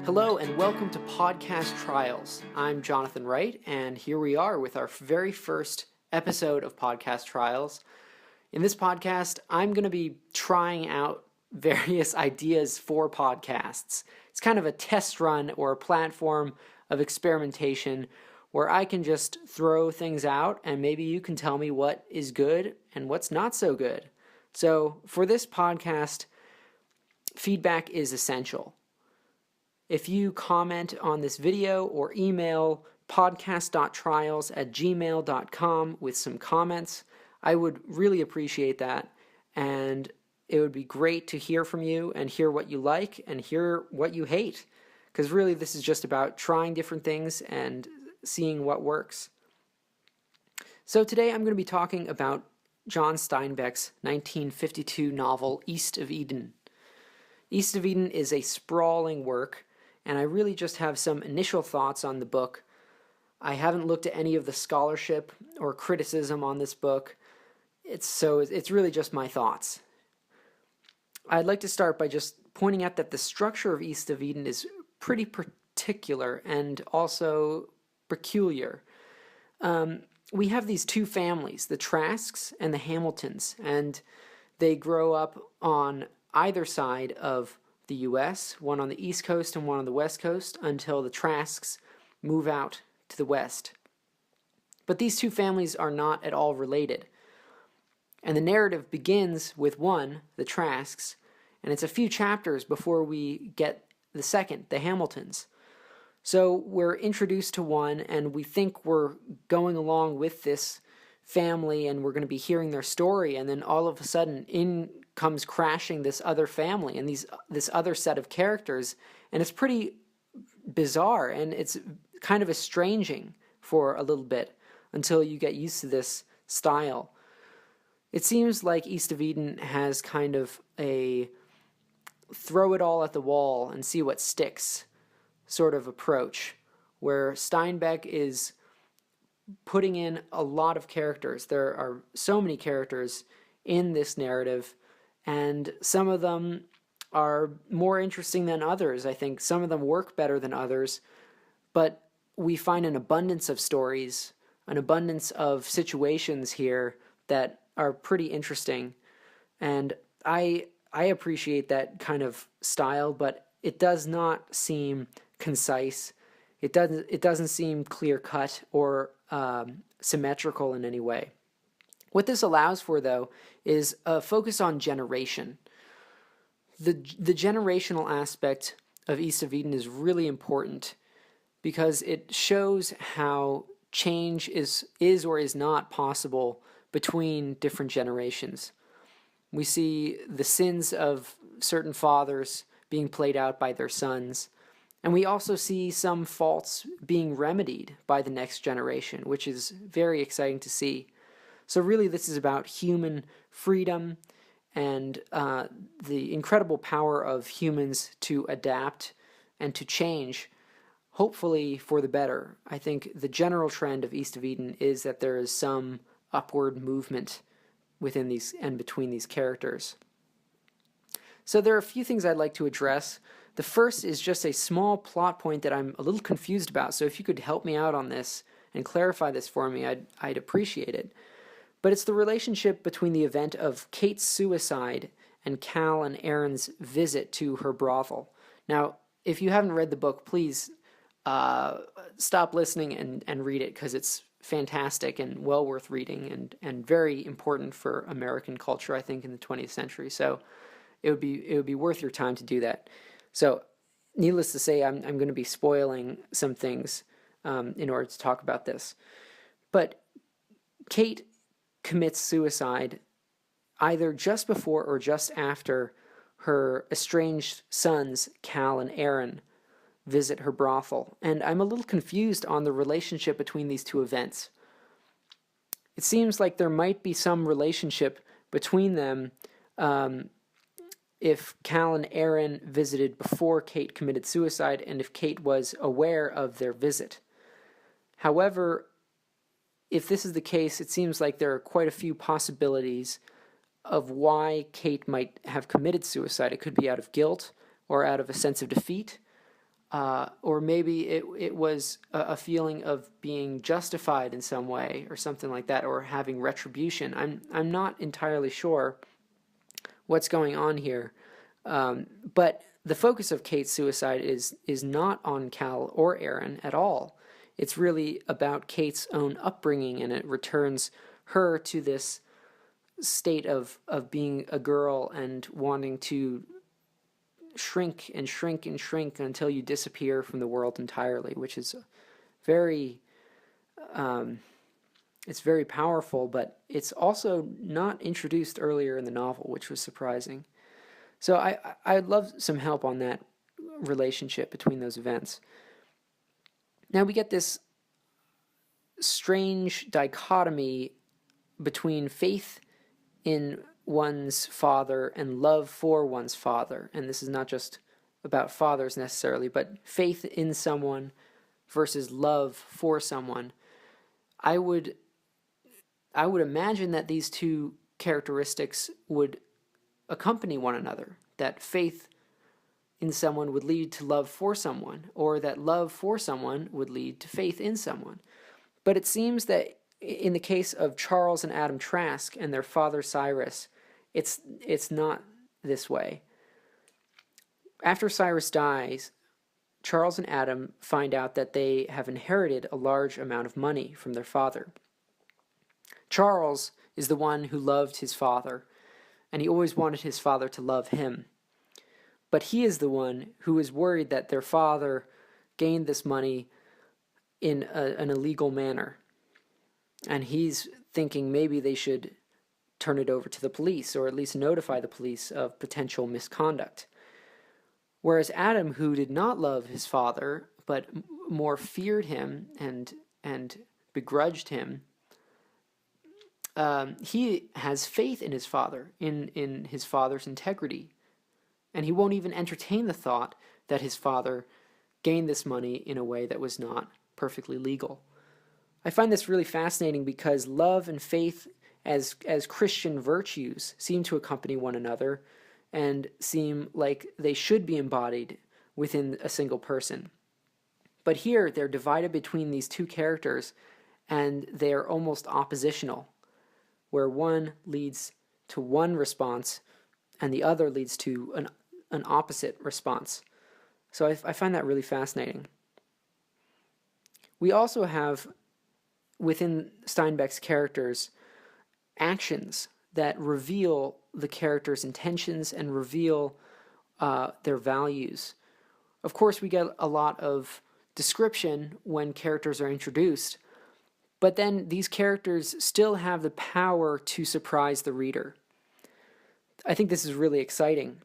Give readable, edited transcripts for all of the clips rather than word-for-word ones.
Hello and welcome to Podcast Trials. I'm Jonathan Wright, and here we are with our very first episode of Podcast Trials. In this podcast, I'm going to be trying out various ideas for podcasts. It's kind of a test run or a platform of experimentation where I can just throw things out and maybe you can tell me what is good and what's not so good. So for this podcast, feedback is essential. If you comment on this video or email podcast.trials@gmail.com with some comments, I would really appreciate that. And it would be great to hear from you and hear what you like and hear what you hate. Because really this is just about trying different things and seeing what works. So today I'm going to be talking about John Steinbeck's 1952 novel East of Eden. East of Eden is a sprawling work, and I really just have some initial thoughts on the book. I haven't looked at any of the scholarship or criticism on this book. It's really just my thoughts. I'd like to start by just pointing out that the structure of East of Eden is pretty particular and also peculiar. We have these two families, the Trasks and the Hamiltons, and they grow up on either side of the U.S., one on the East Coast and one on the West Coast, until the Trasks move out to the West. But these two families are not at all related. And the narrative begins with one, the Trasks, and it's a few chapters before we get the second, the Hamiltons. So we're introduced to one, and we think we're going along with this family, and we're going to be hearing their story, and then all of a sudden, in comes crashing this other family and this other set of characters, and it's pretty bizarre, and it's kind of estranging for a little bit until you get used to this style. It seems like East of Eden has kind of a throw it all at the wall and see what sticks sort of approach, where Steinbeck is putting in a lot of characters. There are so many characters in this narrative, and some of them are more interesting than others. I think some of them work better than others, but we find an abundance of stories, an abundance of situations here that are pretty interesting, and I appreciate that kind of style, but it does not seem concise. It doesn't seem clear-cut or symmetrical in any way. What this allows for, though, is a focus on generation. The generational aspect of East of Eden is really important because it shows how change is or is not possible between different generations. We see the sins of certain fathers being played out by their sons, and we also see some faults being remedied by the next generation, which is very exciting to see. So really this is about human freedom and the incredible power of humans to adapt and to change, hopefully for the better. I think the general trend of East of Eden is that there is some upward movement within these and between these characters. So there are a few things I'd like to address. The first is just a small plot point that I'm a little confused about, so if you could help me out on this and clarify this for me, I'd appreciate it. But it's the relationship between the event of Kate's suicide and Cal and Erin's visit to her brothel. Now, if you haven't read the book, please stop listening and read it, because it's fantastic and well worth reading and very important for American culture, I think, in the 20th century. So it would be worth your time to do that. So needless to say, I'm going to be spoiling some things in order to talk about this. But Kate commits suicide either just before or just after her estranged sons, Cal and Erin, visit her brothel. And I'm a little confused on the relationship between these two events. It seems like there might be some relationship between them if Cal and Erin visited before Kate committed suicide and if Kate was aware of their visit. However, if this is the case, it seems like there are quite a few possibilities of why Kate might have committed suicide. It could be out of guilt or out of a sense of defeat. or maybe it was a feeling of being justified in some way or something like that, or having retribution. I'm not entirely sure what's going on here, but the focus of Kate's suicide is not on Cal or Aaron at all. It's really about Kate's own upbringing, and it returns her to this state of being a girl and wanting to shrink and shrink and shrink until you disappear from the world entirely, which is very it's very powerful, but it's also not introduced earlier in the novel, which was surprising. So I'd love some help on that relationship between those events. Now we get this strange dichotomy between faith in one's father and love for one's father. And this is not just about fathers necessarily, but faith in someone versus love for someone. I would imagine that these two characteristics would accompany one another, that faith in someone would lead to love for someone, or that love for someone would lead to faith in someone. But it seems that in the case of Charles and Adam Trask and their father Cyrus, it's not this way. After Cyrus dies, Charles and Adam find out that they have inherited a large amount of money from their father. Charles is the one who loved his father, and he always wanted his father to love him. But he is the one who is worried that their father gained this money in an illegal manner. And he's thinking maybe they should turn it over to the police, or at least notify the police of potential misconduct. Whereas Adam, who did not love his father, but more feared him and begrudged him, he has faith in his father, in his father's integrity. And he won't even entertain the thought that his father gained this money in a way that was not perfectly legal. I find this really fascinating because love and faith as Christian virtues seem to accompany one another and seem like they should be embodied within a single person. But here they're divided between these two characters, and they are almost oppositional, where one leads to one response and the other leads to an opposite response. So I find that really fascinating. We also have, within Steinbeck's characters, actions that reveal the characters' intentions and reveal their values. Of course, we get a lot of description when characters are introduced, but then these characters still have the power to surprise the reader. I think this is really exciting.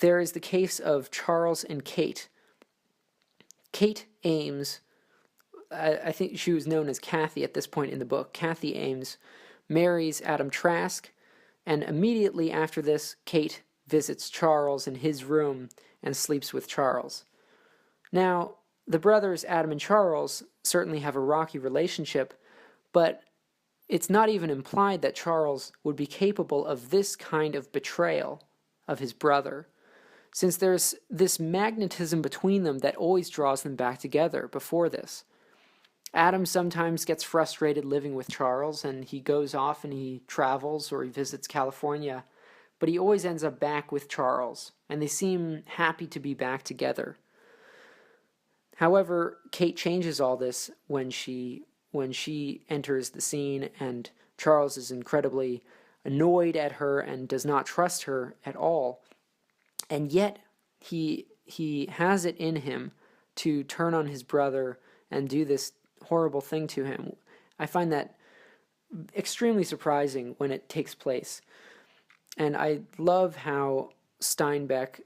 There is the case of Charles and Kate. Kate Ames, I think she was known as Kathy at this point in the book. Kathy Ames marries Adam Trask, and immediately after this, Kate visits Charles in his room and sleeps with Charles. Now, the brothers Adam and Charles certainly have a rocky relationship, but it's not even implied that Charles would be capable of this kind of betrayal of his brother, since there's this magnetism between them that always draws them back together before this. Adam sometimes gets frustrated living with Charles, and he goes off and he travels or he visits California, but he always ends up back with Charles, and they seem happy to be back together. However, Kate changes all this when she enters the scene, and Charles is incredibly annoyed at her and does not trust her at all. And yet he has it in him to turn on his brother and do this horrible thing to him. I find that extremely surprising when it takes place. And I love how Steinbeck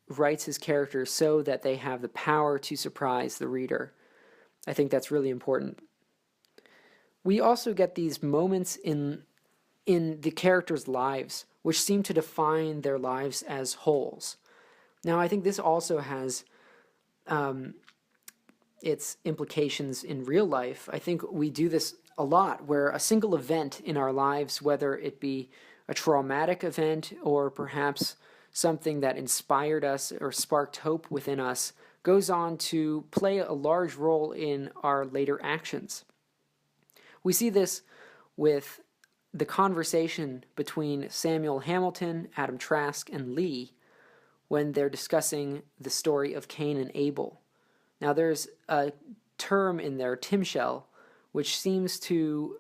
writes his characters so that they have the power to surprise the reader. I think that's really important. We also get these moments in the characters' lives which seem to define their lives as wholes. Now, I think this also has its implications in real life. I think we do this a lot, where a single event in our lives, whether it be a traumatic event or perhaps something that inspired us or sparked hope within us, goes on to play a large role in our later actions. We see this with the conversation between Samuel Hamilton, Adam Trask, and Lee when they're discussing the story of Cain and Abel. Now, there's a term in there, timshel, which seems to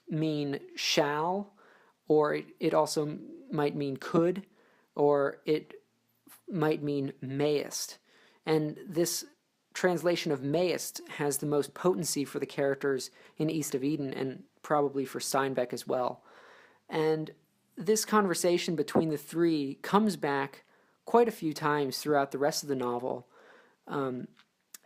mean shall, or it also might mean could, or it might mean mayest. And this translation of mayest has the most potency for the characters in East of Eden, and probably for Steinbeck as well. And this conversation between the three comes back quite a few times throughout the rest of the novel.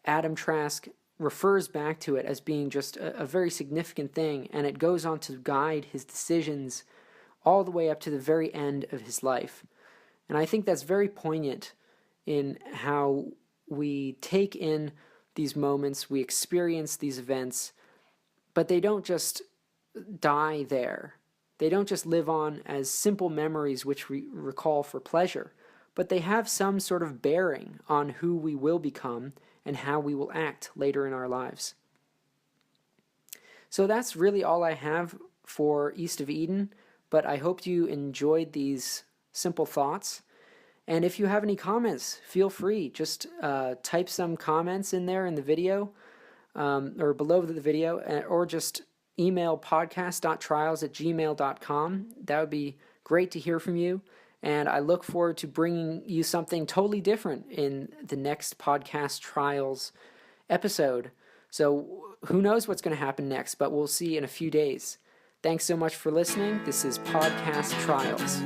Adam Trask refers back to it as being just a very significant thing, and it goes on to guide his decisions all the way up to the very end of his life. And I think that's very poignant in how we take in these moments, we experience these events, but they don't just die there. They don't just live on as simple memories which we recall for pleasure, but they have some sort of bearing on who we will become and how we will act later in our lives. So that's really all I have for East of Eden, but I hope you enjoyed these simple thoughts. And if you have any comments, feel free. Just type some comments in there in the video or below the video, or just email podcast.trials@gmail.com. That would be great to hear from you. And I look forward to bringing you something totally different in the next Podcast Trials episode. So who knows what's going to happen next, but we'll see in a few days. Thanks so much for listening. This is Podcast Trials.